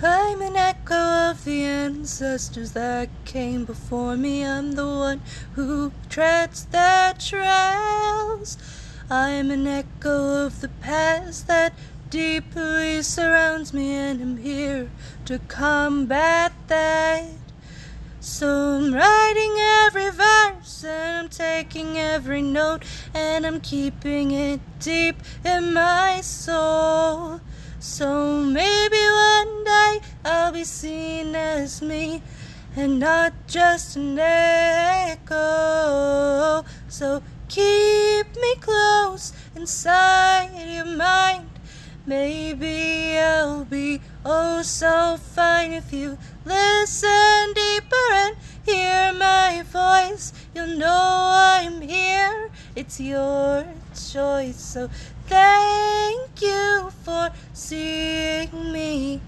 I'm an echo of the ancestors that came before me. I'm the one who treads their trails. I'm an echo of the past that deeply surrounds me, and I'm here to combat that. So I'm writing every verse, and I'm taking every note, and I'm keeping it deep in my soul. So maybe one day I'll be seen as me, and not just an echo. So keep me close inside your mind. Maybe I'll be oh so fine if you listen deeper and hear my voice. You'll know I'm here, it's your choice. So thank you for seeing me.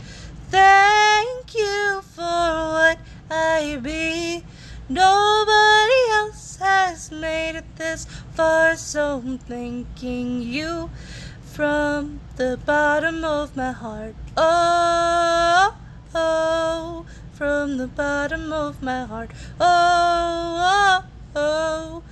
Thank you for what I be. Nobody else has made it this far, so I'm thanking you from the bottom of my heart. Oh, oh, from the bottom of my heart. Oh, oh, oh.